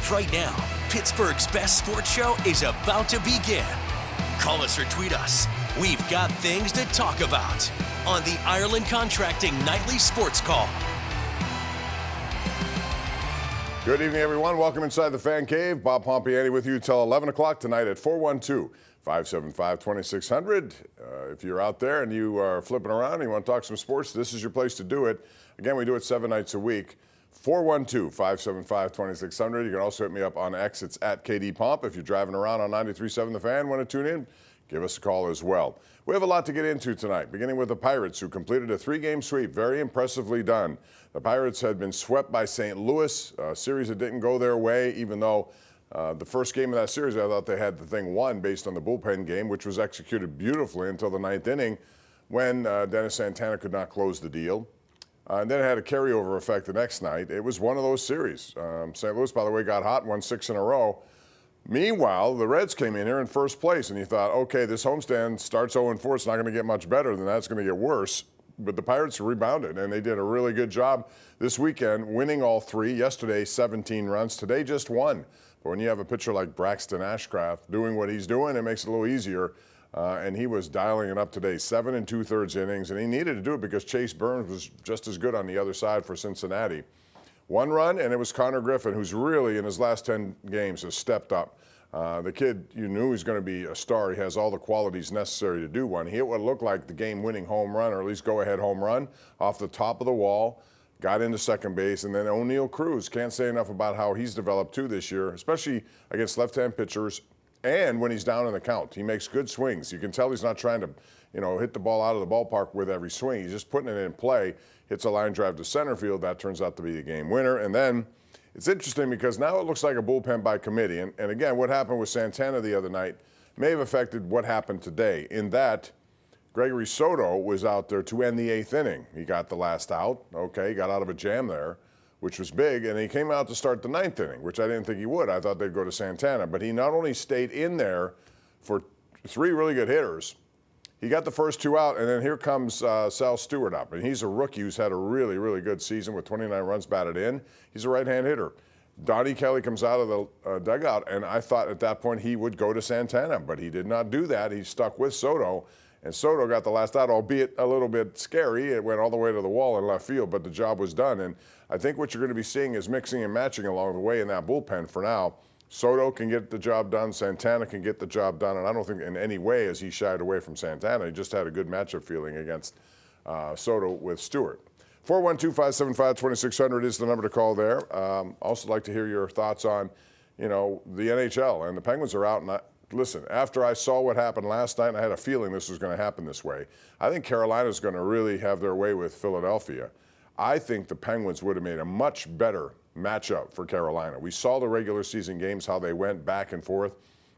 Right now, Pittsburgh's best sports show is about to begin. Call us or tweet us. We've got things to talk about on the Ireland Contracting Nightly Sports Call. Good evening, everyone. Welcome inside the Fan Cave. Bob Pompeani with you till 11 o'clock tonight at 412-575-2600. If you're out there and you are flipping around and you want to talk some sports, this is your place to do it. Again, we do it 7 nights a week. 412-575-2600. You can also hit me up on X. It's at KDPomp. If you're driving around on 93.7 The Fan, want to tune in, give us a call as well. We have a lot to get into tonight, beginning with the Pirates, who completed a 3-game sweep. Very impressively done. The Pirates had been swept by St. Louis, a series that didn't go their way, even though the first game of that series, I thought they had the thing won based on the bullpen game, which was executed beautifully until the 9th inning when Dennis Santana could not close the deal. And then it had a carryover effect the next night. It was one of those series. St. Louis, by the way, got hot, won 6 in a row. Meanwhile, the Reds came in here in first place, and you thought, okay, this homestand starts 0-4. It's not going to get much better than that. It's going to get worse. But the Pirates rebounded, and they did a really good job this weekend, winning all 3. Yesterday, 17 runs. Today, just 1. But when you have a pitcher like Braxton Ashcraft doing what he's doing, it makes it a little easier. And he was dialing it up today, 7 2/3 innings, and he needed to do it because Chase Burns was just as good on the other side for Cincinnati. 1 run, and it was Connor Griffin, who's really in his last 10 games has stepped up. The kid, you knew he was going to be a star. He has all the qualities necessary to do one. He hit what looked like the game-winning home run, or at least go-ahead home run, off the top of the wall, got into second base, and then O'Neal Cruz. Can't say enough about how he's developed too this year, especially against left-hand pitchers. And when he's down in the count, he makes good swings. You can tell he's not trying to, hit the ball out of the ballpark with every swing. He's just putting it in play, hits a line drive to center field. That turns out to be the game winner. And then it's interesting because now it looks like a bullpen by committee. And again, what happened with Santana the other night may have affected what happened today, in that Gregory Soto was out there to end the 8th inning. He got the last out. Okay, got out of a jam there, which was big, and he came out to start the 9th inning, which I didn't think he would. I thought they'd go to Santana, but he not only stayed in there for 3 really good hitters, he got the first 2 out, and then here comes Sal Stewart up, and he's a rookie who's had a really, really good season with 29 runs batted in. He's a right-hand hitter. Donnie Kelly comes out of the dugout, and I thought at that point he would go to Santana, but he did not do that. He stuck with Soto. And Soto got the last out, albeit a little bit scary. It went all the way to the wall in left field, but the job was done. And I think what you're going to be seeing is mixing and matching along the way in that bullpen for now. Soto can get the job done. Santana can get the job done. And I don't think in any way has he shied away from Santana. He just had a good matchup feeling against Soto with Stewart. 412-575-2600 is the number to call there. Also like to hear your thoughts on, the NHL. And the Penguins are out, and listen, after I saw what happened last night, and I had a feeling this was going to happen this way, I think Carolina's going to really have their way with Philadelphia. I think the Penguins would have made a much better matchup for Carolina. We saw the regular season games, how they went back and forth.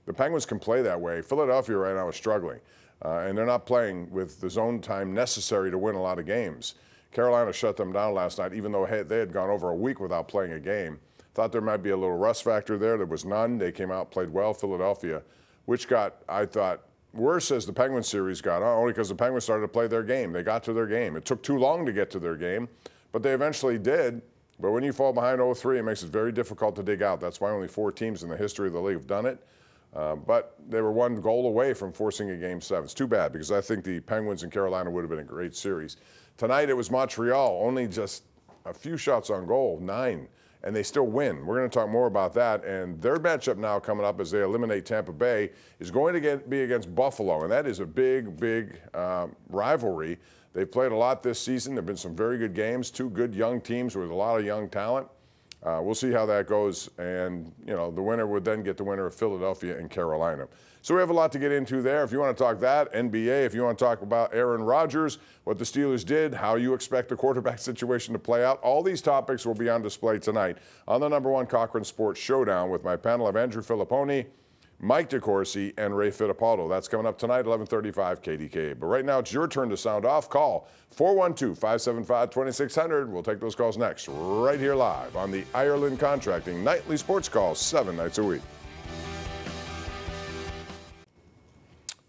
The Penguins can play that way. Philadelphia right now is struggling, and they're not playing with the zone time necessary to win a lot of games. Carolina shut them down last night, even though they had gone over a week without playing a game. Thought there might be a little rust factor there. There was none. They came out, played well. Philadelphia, which got, I thought, worse as the Penguins series got on, only because the Penguins started to play their game. They got to their game. It took too long to get to their game, but they eventually did. But when you fall behind 0-3, it makes it very difficult to dig out. That's why only 4 teams in the history of the league have done it. But they were 1 goal away from forcing a Game 7. It's too bad because I think the Penguins and Carolina would have been a great series. Tonight it was Montreal, only just a few shots on goal, 9. And they still win. We're going to talk more about that. And their matchup now coming up as they eliminate Tampa Bay is going to be against Buffalo. And that is a big, big rivalry. They've played a lot this season. There have been some very good games, 2 good young teams with a lot of young talent. We'll see how that goes. And, the winner would then get the winner of Philadelphia and Carolina. So we have a lot to get into there. If you want to talk that, NBA, if you want to talk about Aaron Rodgers, what the Steelers did, how you expect the quarterback situation to play out, all these topics will be on display tonight on the #1 Cochran Sports Showdown with my panel of Andrew Filipponi, Mike DeCourcy, and Ray Fittipaldo. That's coming up tonight, 11:35 KDKA. But right now, it's your turn to sound off. Call 412-575-2600. We'll take those calls next, right here live on the Ireland Contracting Nightly Sports Call, 7 nights a week.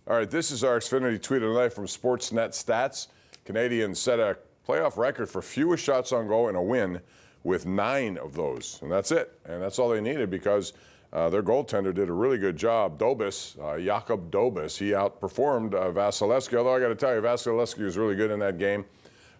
All right, this is our Xfinity tweet of the night from Sportsnet Stats. Canadians set a playoff record for fewest shots on goal in a win with 9 of those, and that's it. And that's all they needed because their goaltender did a really good job. Jakob Dobis, he outperformed Vasilevsky, although I got to tell you, Vasilevsky was really good in that game.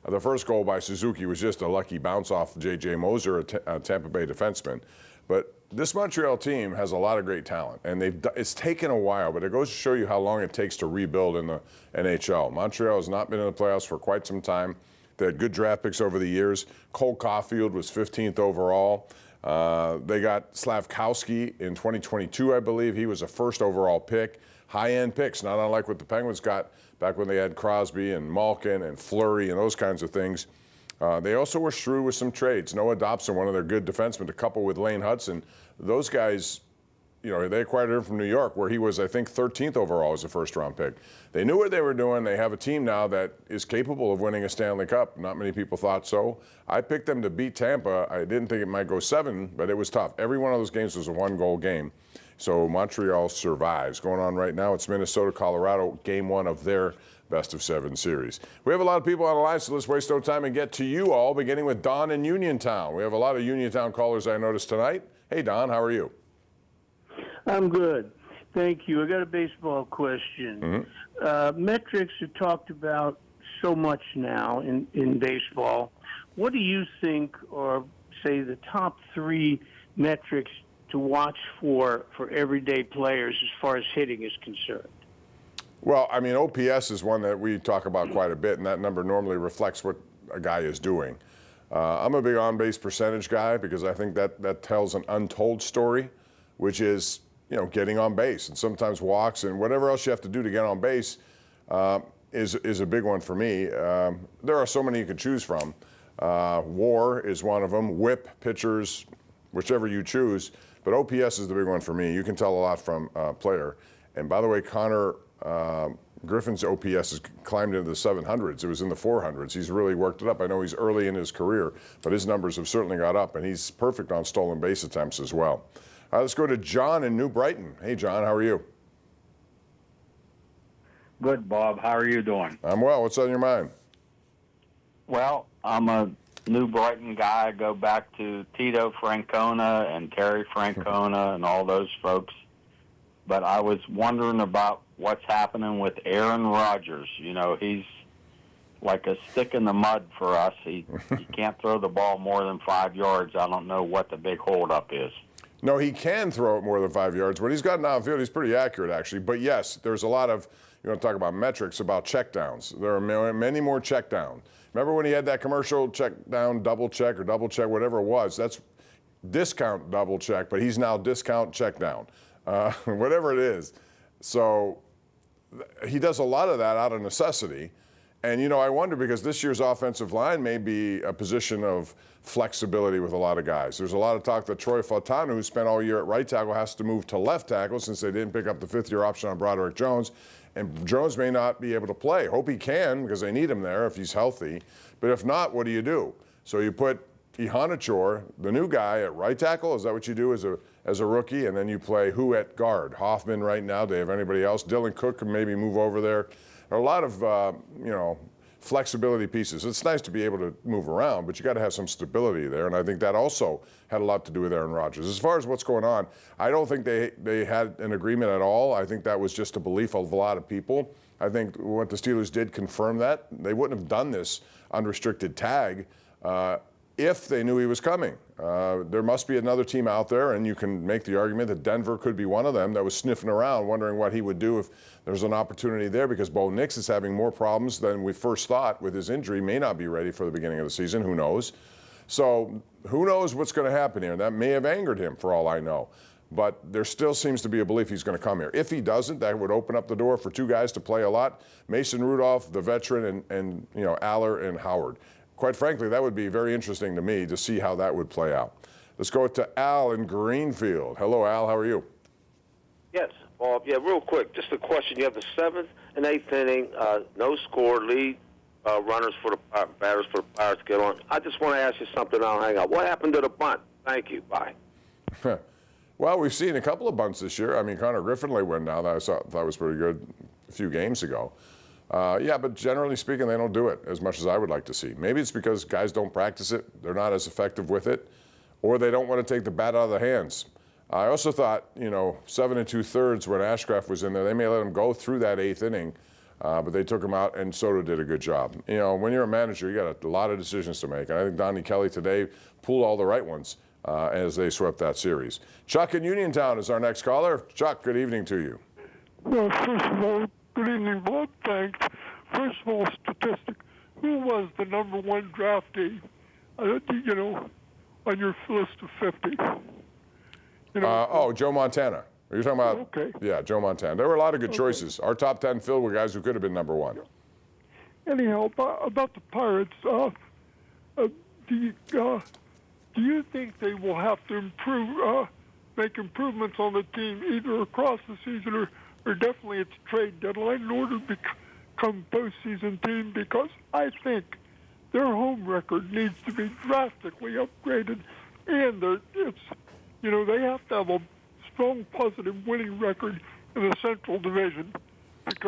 The first goal by Suzuki was just a lucky bounce off J.J. Moser, a Tampa Bay defenseman. But this Montreal team has a lot of great talent, and it's taken a while, but it goes to show you how long it takes to rebuild in the NHL. Montreal has not been in the playoffs for quite some time. They had good draft picks over the years. Cole Caulfield was 15th overall. They got Slavkowski in 2022, I believe. He was a first overall pick. High-end picks, not unlike what the Penguins got back when they had Crosby and Malkin and Fleury and those kinds of things. They also were shrewd with some trades. Noah Dobson, one of their good defensemen, to couple with Lane Hudson. Those guys, you know, they acquired him from New York, where he was, I think, 13th overall as a first-round pick. They knew what they were doing. They have a team now that is capable of winning a Stanley Cup. Not many people thought so. I picked them to beat Tampa. I didn't think it might go 7, but it was tough. Every one of those games was a 1-goal game. So Montreal survives. Going on right now, it's Minnesota-Colorado, game 1 of their best-of-7 series. We have a lot of people on the line, so let's waste no time and get to you all, beginning with Don in Uniontown. We have a lot of Uniontown callers I noticed tonight. Hey, Don, how are you? I'm good. Thank you. I got a baseball question. Metrics are talked about so much now in baseball. What do you think are, say, the top 3 metrics to watch for everyday players as far as hitting is concerned? Well, I mean, OPS is one that we talk about quite a bit, and that number normally reflects what a guy is doing. I'm a big on-base percentage guy because I think that tells an untold story, which is, you know, getting on base, and sometimes walks and whatever else you have to do to get on base is a big one for me. There are so many you could choose from. WAR is one of them. WHIP, pitchers, whichever you choose. But OPS is the big one for me. You can tell a lot from a player. And by the way, Connor Griffin's OPS has climbed into the 700s. It was in the 400s. He's really worked it up. I know he's early in his career, but his numbers have certainly got up, and he's perfect on stolen base attempts as well. Let's go to John in New Brighton. Hey, John, how are you? Good, Bob. How are you doing? I'm well. What's on your mind? Well, I'm a New Brighton guy. I go back to Tito Francona and Terry Francona and all those folks. But I was wondering about what's happening with Aaron Rodgers. You know, he's like a stick in the mud for us. He can't throw the ball more than 5 yards. I don't know what the big holdup is. No, he can throw it more than 5 yards. When he's got downfield, he's pretty accurate, actually. But yes, there's a lot of, you want to talk about metrics, about checkdowns. There are many more checkdowns. Remember when he had that commercial, check down, double check, whatever it was? That's discount double check, but he's now discount check down, whatever it is. So he does a lot of that out of necessity. And, you know, I wonder because this year's offensive line may be a position of flexibility with a lot of guys. There's a lot of talk that Troy Fautanu, who spent all year at right tackle, has to move to left tackle since they didn't pick up the 5th-year option on Broderick Jones. And Jones may not be able to play. Hope he can because they need him there if he's healthy. But if not, what do you do? So you put Ihanachor, the new guy, at right tackle. Is that what you do as a rookie? And then you play who at guard? Hoffman right now. Do they have anybody else? Dylan Cook can maybe move over there. There are a lot of, you know, flexibility pieces. It's nice to be able to move around, but you got to have some stability there. And I think that also had a lot to do with Aaron Rodgers. As far as what's going on, I don't think they had an agreement at all. I think that was just a belief of a lot of people. I think what the Steelers did confirm that. They wouldn't have done this unrestricted tag if they knew he was coming. There must be another team out there, and you can make the argument that Denver could be one of them that was sniffing around, wondering what he would do if there's an opportunity there, because Bo Nix is having more problems than we first thought with his injury, may not be ready for the beginning of the season, who knows. So who knows what's going to happen here? That may have angered him for all I know. But there still seems to be a belief he's going to come here. If he doesn't, that would open up the door for 2 guys to play a lot. Mason Rudolph, the veteran, and you know, Aller and Howard. Quite frankly, that would be very interesting to me to see how that would play out. Let's go to Al in Greenfield. Hello, Al. How are you? Yes, Bob. Yeah, real quick. Just a question. You have the 7th and 8th inning, no score, lead runners for the batters for the Pirates get on. I just want to ask you something. I'll hang up. What happened to the bunt? Thank you. Bye. Well, we've seen a couple of bunts this year. I mean, Connor Griffin laid one down that I thought was pretty good a few games ago. Yeah, but generally speaking, they don't do it as much as I would like to see. Maybe it's because guys don't practice it, they're not as effective with it, or they don't want to take the bat out of their hands. I also thought, 7 2/3 when Ashcraft was in there, they may let him go through that 8th inning, but they took him out, and Soto did a good job. When you're a manager, you got a lot of decisions to make, and I think Donnie Kelly today pulled all the right ones as they swept that series. Chuck in Uniontown is our next caller. Chuck, good evening to you. Well, first of all, good evening, Bob. Thanks. First of all, statistic. Who was the #1 draftee, on your list of 50? Joe Montana. Are you talking about? Okay. Yeah, Joe Montana. There were a lot of good choices. Our top 10 filled with guys who could have been #1. Anyhow, about the Pirates, do you think they will have to make improvements on the team either across the season or definitely at the trade deadline in order to become postseason team? Because I think their home record needs to be drastically upgraded, and they have to have a strong positive winning record in the Central Division.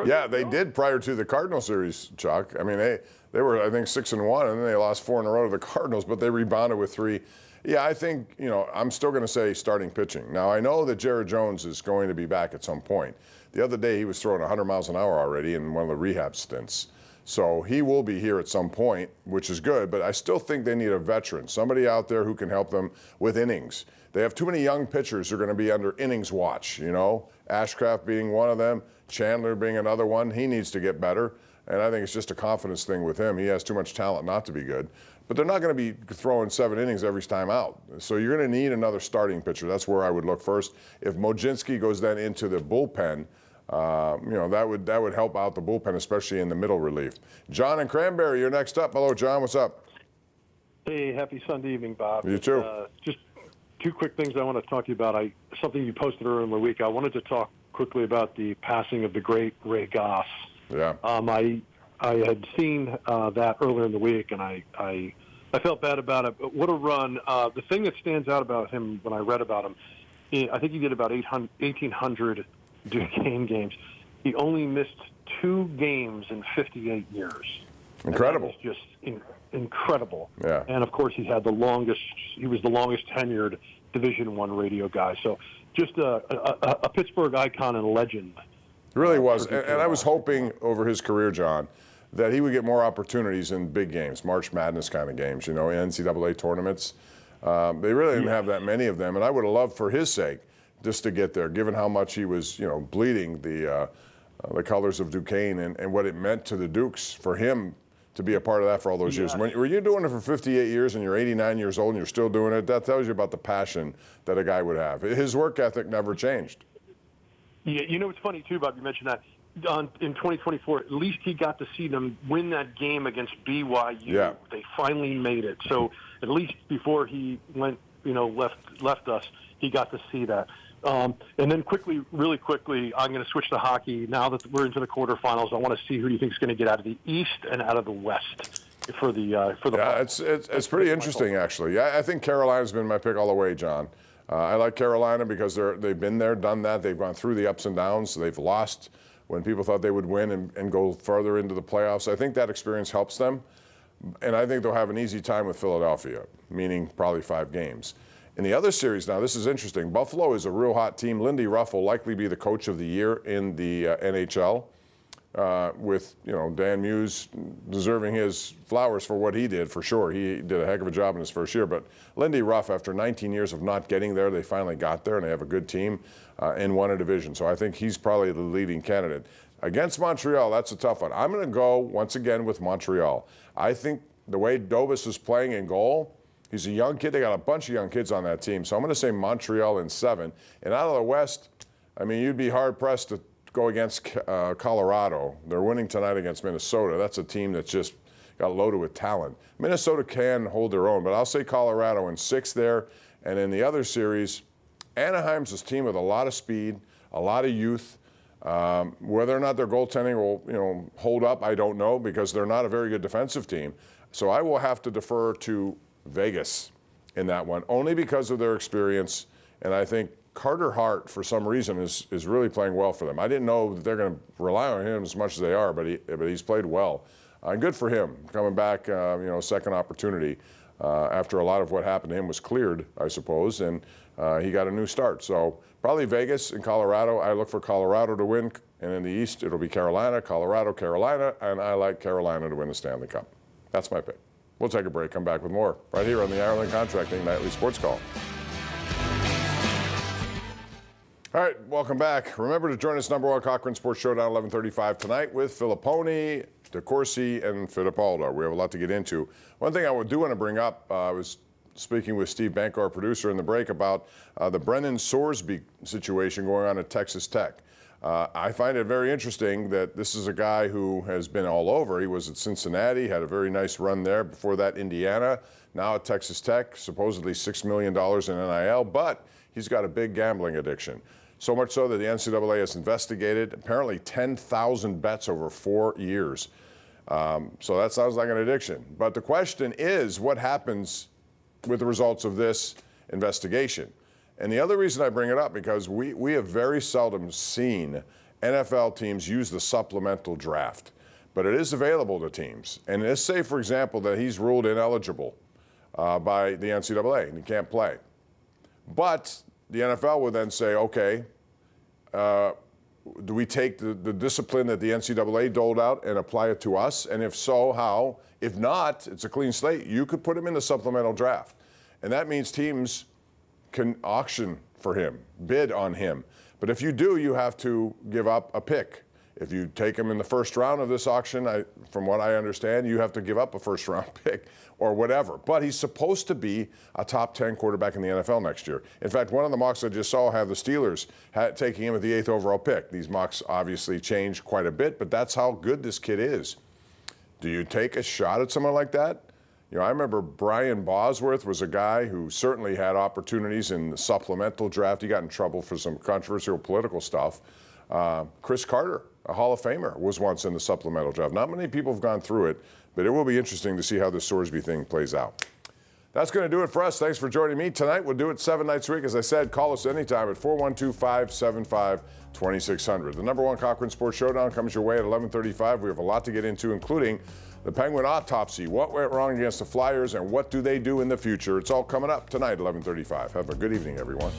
Yeah, they did prior to the Cardinal series, Chuck. I mean, they were, I think, 6-1, and then they lost 4 in a row to the Cardinals, but they rebounded with 3. Yeah, I think, I'm still going to say starting pitching. Now, I know that Jared Jones is going to be back at some point. The other day, he was throwing 100 miles an hour already in one of the rehab stints. So he will be here at some point, which is good, but I still think they need a veteran, somebody out there who can help them with innings. They have too many young pitchers who are going to be under innings watch, Ashcraft being one of them, Chandler being another one. He needs to get better, and I think it's just a confidence thing with him. He has too much talent not to be good. But they're not going to be throwing 7 innings every time out. So you're going to need another starting pitcher. That's where I would look first. If Mojinski goes then into the bullpen, that would help out the bullpen, especially in the middle relief. John and Cranberry, you're next up. Hello, John. What's up? Hey, happy Sunday evening, Bob. You too. Just 2 quick things I want to talk to you about. Something you posted earlier in the week. I wanted to talk quickly about the passing of the great Ray Goss. Yeah. I had seen that earlier in the week, and I felt bad about it. But what a run! The thing that stands out about him when I read about him, I think he did about 1,800 Duquesne games. He only missed 2 games in 58 years. Incredible. Just incredible. Yeah. And of course, he was the longest tenured Division I radio guy. So just a Pittsburgh icon and a legend. He really was. And I was hoping over his career, John, that he would get more opportunities in big games, March Madness kind of games, NCAA tournaments. They really didn't have that many of them. And I would have loved for his sake just to get there, given how much he was, bleeding the colors of Duquesne and what it meant to the Dukes for him to be a part of that for all those years. When you're doing it for 58 years and you're 89 years old and you're still doing it, that tells you about the passion that a guy would have. His work ethic never changed. Yeah, it's funny too, Bob. You mentioned that in 2024, at least he got to see them win that game against BYU. Yeah. They finally made it. So at least before he went, left us, he got to see that. And then really quickly, I'm going to switch to hockey. Now that we're into the quarterfinals, I want to see who do you think is going to get out of the East and out of the West for the. Yeah, it's pretty interesting actually. Yeah, I think Carolina's been my pick all the way, John. I like Carolina because they've been there, done that. They've gone through the ups and downs. They've lost when people thought they would win and go further into the playoffs. I think that experience helps them, and I think they'll have an easy time with Philadelphia, meaning probably 5 games. In the other series now, this is interesting. Buffalo is a real hot team. Lindy Ruff will likely be the coach of the year in the NHL, with Dan Muse deserving his flowers for what he did for sure. He did a heck of a job in his first year. But Lindy Ruff, after 19 years of not getting there, they finally got there, and they have a good team and won a division. So I think he's probably the leading candidate. Against Montreal, that's a tough one. I'm going to go once again with Montreal. I think the way Dobas is playing in goal, he's a young kid. They got a bunch of young kids on that team. So I'm going to say Montreal in 7. And out of the West, I mean, you'd be hard-pressed to go against Colorado. They're winning tonight against Minnesota. That's a team that's just got loaded with talent. Minnesota can hold their own, but I'll say Colorado in 6 there. And in the other series, Anaheim's a team with a lot of speed, a lot of youth. Whether or not their goaltending will hold up, I don't know, because they're not a very good defensive team. So I will have to defer to Vegas in that one, only because of their experience. And I think Carter Hart, for some reason, is really playing well for them. I didn't know that they're going to rely on him as much as they are, but he's played well. And good for him, coming back, second opportunity after a lot of what happened to him was cleared, I suppose, and he got a new start. So probably Vegas and Colorado. I look for Colorado to win, and in the East, it'll be Carolina, Colorado, Carolina, and I like Carolina to win the Stanley Cup. That's my pick. We'll take a break, come back with more right here on the Ireland Contracting Nightly Sports Call. All right, welcome back. Remember to join us, number one Cochrane Sports Showdown, 11:35 tonight with Filipponi, DeCourcy, and Fittipaldo. We have a lot to get into. One thing I do want to bring up, I was speaking with Steve Banko, our producer, in the break about the Brennan Sorsby situation going on at Texas Tech. I find it very interesting that this is a guy who has been all over. He was at Cincinnati, had a very nice run there. Before that, Indiana. Now at Texas Tech, supposedly $6 million in NIL, but he's got a big gambling addiction. So much so that the NCAA has investigated apparently 10,000 bets over 4 years. So that sounds like an addiction. But the question is, what happens with the results of this investigation? And the other reason I bring it up, because we have very seldom seen NFL teams use the supplemental draft. But it is available to teams. And let's say, for example, that he's ruled ineligible by the NCAA and he can't play. But the NFL would then say, okay, do we take the discipline that the NCAA doled out and apply it to us? And if so, how? If not, it's a clean slate. You could put him in the supplemental draft. And that means teams can auction for him, bid on him. But if you do, you have to give up a pick. If you take him in the first round of this auction, from what I understand, you have to give up a first-round pick or whatever. But he's supposed to be a top 10 quarterback in the NFL next year. In fact, one of the mocks I just saw have the Steelers taking him at the 8th overall pick. These mocks obviously change quite a bit, but that's how good this kid is. Do you take a shot at someone like that? You know, I remember Brian Bosworth was a guy who certainly had opportunities in the supplemental draft. He got in trouble for some controversial political stuff. Chris Carter, a Hall of Famer, was once in the supplemental draft. Not many people have gone through it, but it will be interesting to see how this Sorsby thing plays out. That's going to do it for us. Thanks for joining me tonight. We'll do it 7 nights a week. As I said, call us anytime at 412-575-2600. The number one Cochrane Sports Showdown comes your way at 11:35. We have a lot to get into, including the Penguin autopsy. What went wrong against the Flyers, and what do they do in the future? It's all coming up tonight, 11:35. Have a good evening, everyone.